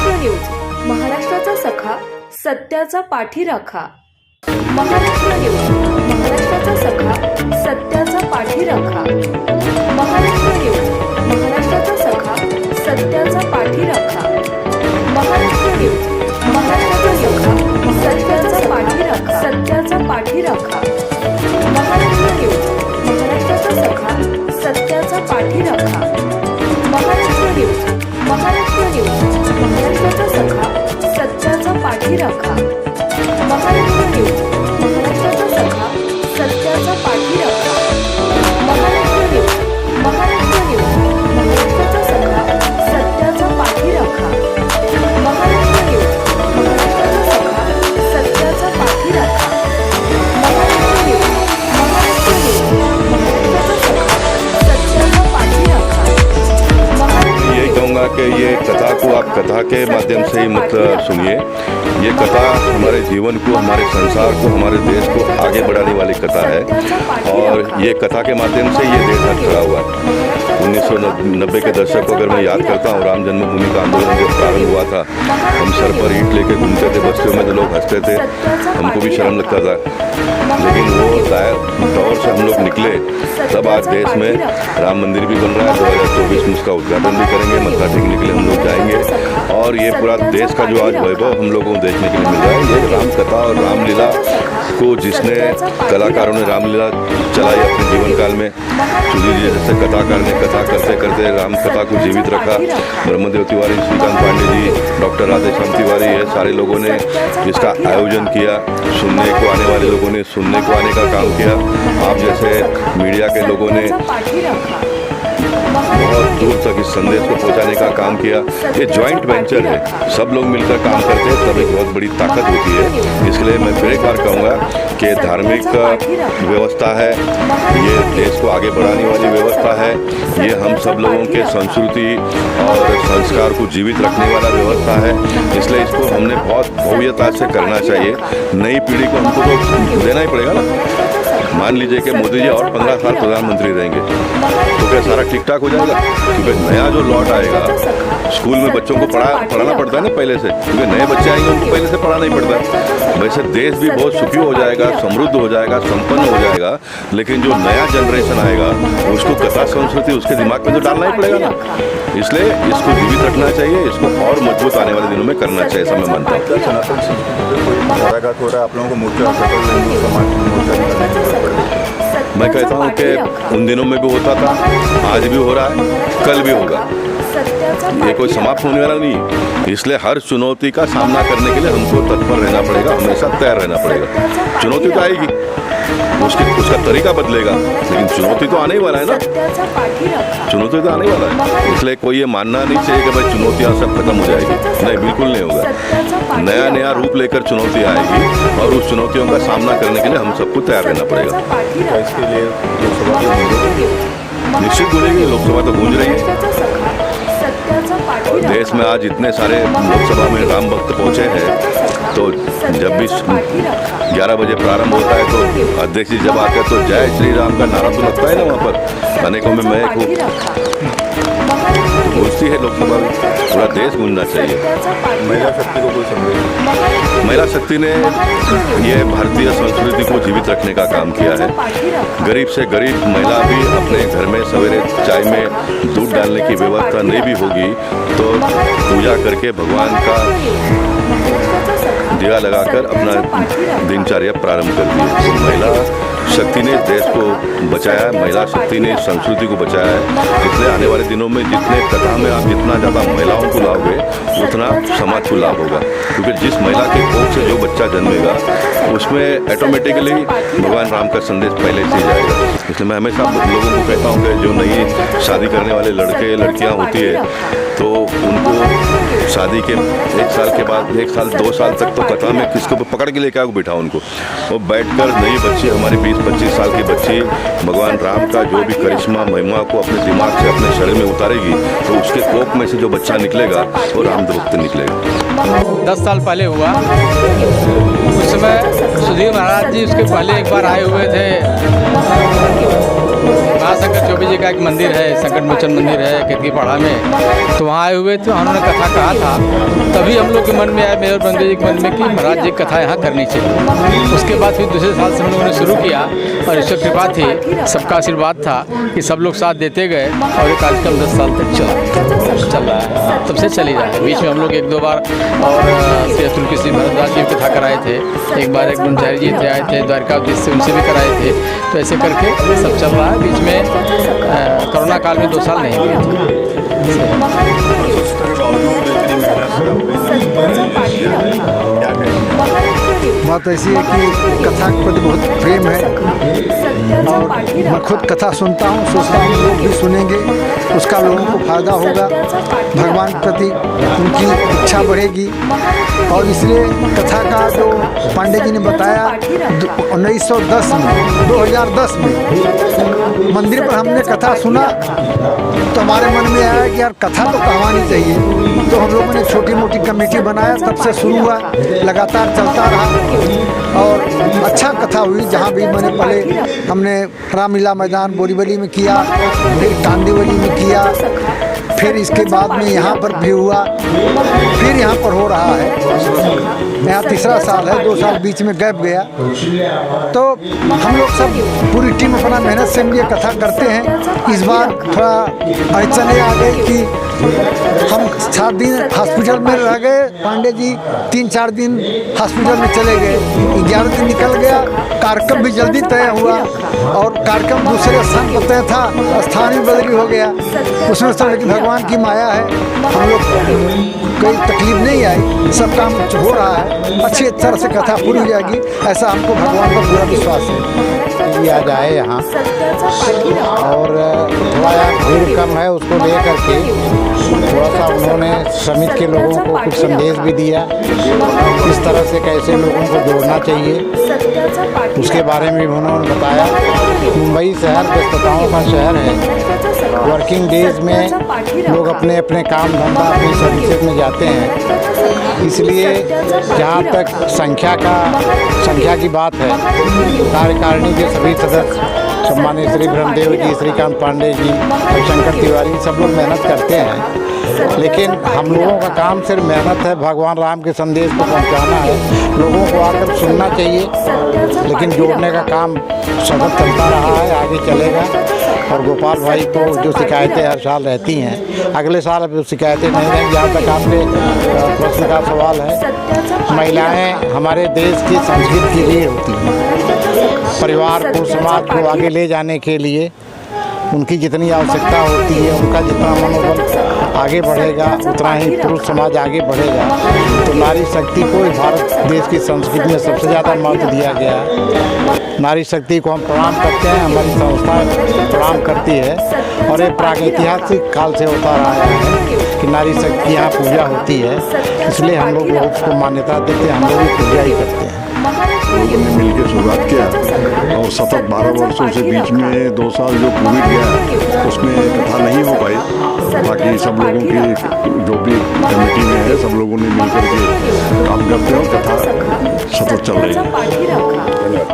Maharashtra news, महाराष्ट्राचा सखा, सत्याचा पाठीराखा. महाराष्ट्र न्यूज, महाराष्ट्राचा सखा, सत्याचा पाठीराखा. महाराष्ट्र न्यूज, महाराष्ट्राचा सखा, सत्याचा पाठीराखा. महाराष्ट्र न्यूज, महाराष्ट्राचा सखा, सत्याचा पाठीराखा. सत्याचा पाठीराखा. महाराष्ट्र न्यूज, महाराष्ट्राचा सखा, सत्याचा पाठीराखा. महाराष्ट्र न्यूज, महाराष्ट्र न्यूज, महाराष्ट्राचा सखा, सत्याचा पाठीराखा. महाराष्ट्र न्यूज, महाराष्ट्राचा सखा, सत्याचा पाठीराखा. महाराष्ट्र न्यूज, महाराष्ट्र न्यूज, महाराष्ट्राचा सखा, सत्याचा पाठीराखा. महाराष्ट्र न्यूज, महाराष्ट्राचा सखा, सत्याचा पाठीराखा. महाराष्ट्र न्यूज, महाराष्ट्र न्यूज, महाराष्ट्राचा सखा, सत्याचा पाठीराखा. यही कहूँगा कि ये कथा को आप कथा के माध्यम से ही मत सुनिए। ये कथा हमारे जीवन को, हमारे संसार को, हमारे देश को आगे बढ़ाने वाली कथा है और ये कथा के माध्यम से ये देश आज खड़ा हुआ है। 1990 के दशक को अगर मैं याद करता हूँ, राम जन्मभूमि का आंदोलन जब प्रारंभ हुआ था, हम सर पर ईंट लेके घूमते थे, बस्तियों में तो लोग हंसते थे, हमको भी शर्म लगता था। लेकिन वो दौर से हम लोग निकले, तब आज देश में राम मंदिर भी बन रहा है। 2024 में उसका उद्घाटन भी करेंगे, मत्था टेकने के लिए हम लोग जाएंगे और ये पूरा देश का जो आज वैभव हम लोगों को देखने के लिए मिल रहा है, ये राम कथा और रामलीला को जिसने कलाकारों ने रामलीला चलाई अपने जीवन काल में, सुधीर जी जैसे कथाकार ने कथा करते करते राम कथा को जीवित रखा। ब्रह्मदेव तिवारी, श्रीकांत पांडे जी, डॉक्टर राधेश्याम तिवारी, ये सारे लोगों ने इसका आयोजन किया। सुनने को आने वाले लोगों ने सुनने को आने का काम किया। आप जैसे मीडिया के लोगों ने बहुत दूर तक इस संदेश को पहुंचाने का काम किया। ये जॉइंट वेंचर है, सब लोग मिलकर काम करते हैं तब एक बहुत बड़ी ताकत होती है। इसलिए मैं फिर एक बार कहूँगा कि धार्मिक व्यवस्था है, ये देश को आगे बढ़ाने वाली व्यवस्था है, ये हम सब लोगों के संस्कृति और संस्कार को जीवित रखने वाला व्यवस्था है। इसलिए इसको हमने बहुत भव्यता से करना चाहिए। नई पीढ़ी को हमको तो देना ही पड़ेगा ना। मान लीजिए कि मोदी जी और 15 साल प्रधानमंत्री रहेंगे तो क्या सारा ठीक ठाक हो जाएगा? क्योंकि नया जो लॉट आएगा, स्कूल में बच्चों को पढ़ाना पड़ता है ना पहले से, क्योंकि नए बच्चे आएंगे उनको पहले से पढ़ाना ही पड़ता है। वैसे देश भी बहुत सुखी हो जाएगा, समृद्ध हो जाएगा, संपन्न हो जाएगा। लेकिन जो नया जनरेशन आएगा उसको कथा संस्कृति उसके दिमाग में तो डालना ही पड़ेगा ना। इसलिए इसको जीवित रखना चाहिए, इसको और मजबूत आने वाले दिनों में करना चाहिए, ऐसा मैं मानता हूँ। सनातन संस्कृति हो रहा है, आप लोगों को मोर्चा समाज मैं कहता हूँ कि उन दिनों में भी होता था, आज भी हो रहा है, कल भी होगा। ये कोई समाप्त होने वाला नहीं है। इसलिए हर चुनौती का सामना करने के लिए हमको तत्पर रहना पड़ेगा, हमेशा तैयार रहना पड़ेगा। चुनौती तो आएगी, उसका तरीका बदलेगा, लेकिन चुनौती तो आने ही वाला है ना। चुनौती तो आने वाला है। इसलिए कोई ये मानना नहीं चाहिए कि भाई चुनौतियाँ सब खत्म हो जाएगी। नहीं, बिल्कुल नहीं होगा। नया नया रूप लेकर चुनौती आएगी और उस चुनौतियों का सामना करने के लिए हम सबको तैयार रहना पड़ेगा। इसके लिए लोकसभा निश्चित गूंजेगी, लोकसभा तो गूंज रही है। और देश में आज इतने सारे लोकसभा में राम भक्त पहुंचे हैं, तो जब भी 11 बजे प्रारंभ होता है तो अध्यक्ष जी जब आते हैं तो जय श्री राम का नारा तो लगता है ना वहाँ पर। अनेकों में मैं गूंजती है लोकसभा में, पूरा देश गूंजना चाहिए। महिला शक्ति को कोई समझे? महिला शक्ति ने ये भारतीय संस्कृति को जीवित रखने का काम किया है। गरीब से गरीब महिला भी अपने घर में सवेरे चाय में दूध डालने की व्यवस्था नहीं भी होगी तो पूजा करके भगवान का दिया लगाकर अपना दिनचर्या प्रारंभ कर दी है। तो महिला शक्ति ने देश को बचाया है, महिला शक्ति ने संस्कृति को बचाया है। इसलिए आने वाले दिनों में जितने कथा में आप जितना ज़्यादा महिलाओं को लाओगे उतना समाज को लाभ होगा। क्योंकि जिस महिला के कोख से जो बच्चा जन्मेगा उसमें ऑटोमेटिकली भगवान राम का संदेश पहले से जाएगा। इसलिए मैं हमेशा लोगों को कहता हूँ कि जो नई शादी करने वाले लड़के लड़कियाँ होती है तो उनको शादी के 1 साल के बाद 1 साल 2 साल तक तो कथा में किसको पकड़ के लेके आओ बिठाओ उनको, वो बैठकर नई बच्ची हमारी 20-25 साल की बच्ची भगवान राम का जो भी करिश्मा महिमा को अपने दिमाग से अपने शरीर में उतारेगी तो उसके कोख में से जो बच्चा निकलेगा वो राम भक्त निकलेगा। 10 साल पहले हुआ, उस समय सुधीर महाराज जी उसके पहले एक बार आए हुए थे महाशंकर 24 जी का एक मंदिर है, संकट मोचन मंदिर है केतकी पहाड़ा में, तो वहाँ आए हुए थे। उन्होंने कथा कहा था, तभी हम लोग के मन में आया, मेरे और बंदे जी के मन में, कि महाराज जी कथा यहाँ करनी चाहिए। उसके बाद फिर दूसरे साल से हम लोगों ने शुरू किया और ईश्वर कृपा थी, सबका आशीर्वाद था कि सब लोग साथ देते गए और ये कार्यक्रम 10 साल तक चल रहा है, तब से चली रहा है। बीच में हम लोग 1-2 बार और श्री अतुल कृष्ण भरद्वाज जी कथा कराए थे, एक बार एक ब्रह्मचारी जी थे आए थे द्वारकाधीश से, उनसे भी कराए थे। तो ऐसे करके सब चल रहा है। बीच में कोरोना काल में 2 साल नहीं हुए थे। बात ऐसी है कि कथा के प्रति बहुत प्रेम है और मैं खुद कथा सुनता हूँ, सोचता हूँ लोग भी सुनेंगे, उसका लोगों को फायदा होगा, भगवान के प्रति उनकी इच्छा बढ़ेगी। और इसलिए कथा का जो पांडे जी ने बताया 2010 में मंदिर पर हमने कथा सुना तो हमारे मन में आया कि यार कथा तो कहवानी चाहिए। तो हम लोगों ने छोटी मोटी कमेटी बनाया, तब से शुरू हुआ, लगातार चलता रहा और अच्छा कथा हुई। जहाँ भी मैंने पहले हमने रामलीला मैदान बोरीवली में किया, फिर कांदीवली में किया, फिर इसके बाद में यहाँ पर भी हुआ, फिर यहाँ पर हो रहा है। यहाँ तीसरा साल है, 2 साल बीच में गैप गया। तो हम लोग सब पूरी टीम अपना मेहनत से ये कथा करते हैं। इस बार थोड़ा अड़चने आ गई कि हम 7 दिन हॉस्पिटल में रह गए, पांडे जी 3-4 दिन हॉस्पिटल में चले गए, 11 दिन निकल गया। कार्यक्रम भी जल्दी तय हुआ और कार्यक्रम दूसरे स्थान पर तय था, स्थान भी बदली हो गया उसमें। तो लेकिन भगवान की माया है, हम लोग कोई तकलीफ नहीं आई, सब काम हो रहा है, अच्छी तरह से कथा पूरी हो जाएगी, ऐसा हमको भगवान का पूरा विश्वास है। आज आए यहाँ और थोड़ा यहाँ भीड़ कम है, उसको लेकर के थोड़ा सा उन्होंने समिति के लोगों को कुछ संदेश भी दिया, किस तरह से कैसे लोगों को जोड़ना चाहिए, उसके बारे में उन्होंने बताया। मुंबई शहर व्यस्तताओं का शहर है, वर्किंग डेज में लोग अपने अपने काम धंधा अपनी सर्विसेज में जाते हैं, इसलिए जहाँ तक संख्या की बात है, कार्यकारिणी के सभी सदस्य सम्मानित श्री ब्रह्मदेव जी, श्रीकांत पांडे जी और शंकर तिवारी सब लोग मेहनत करते हैं। लेकिन हम लोगों का काम सिर्फ मेहनत है, भगवान राम के संदेश को पहुंचाना है, लोगों को आकर सुनना चाहिए, लेकिन जोड़ने का काम सतत चलता रहा है, आगे चलेगा। और गोपाल भाई को जो शिकायतें हर साल रहती हैं, अगले साल अब शिकायतें नहीं रहेंगी। जहाँ तक आपके प्रश्न का सवाल है, महिलाएं हमारे देश की संस्कृति की रीढ़ होती हैं। परिवार को, समाज को आगे ले जाने के लिए उनकी जितनी आवश्यकता होती है, उनका जितना मनोबल आगे बढ़ेगा, उतना ही पुरुष समाज आगे बढ़ेगा। तो नारी शक्ति को भारत देश की संस्कृति में सबसे ज़्यादा महत्व दिया गया है। नारी शक्ति को हम प्रणाम करते हैं, हमारी संस्था प्रणाम करती है और ये प्रागैतिहासिक काल से होता रहा है कि नारी शक्ति की यहाँ पूजा होती है, इसलिए हम लोग उसको मान्यता देते हैं, हम लोग भी पूजा ही करते हैं। लोगों ने मिलकर शुरुआत किया और सतत 12 वर्षों से बीच में 2 साल जो कोविड गया उसमें कथा नहीं हो पाई। बाकी सब लोगों की जो भी कमेटी में है, सब लोगों ने मिलकर के काम करते हैं और कथा सतत चल रही है।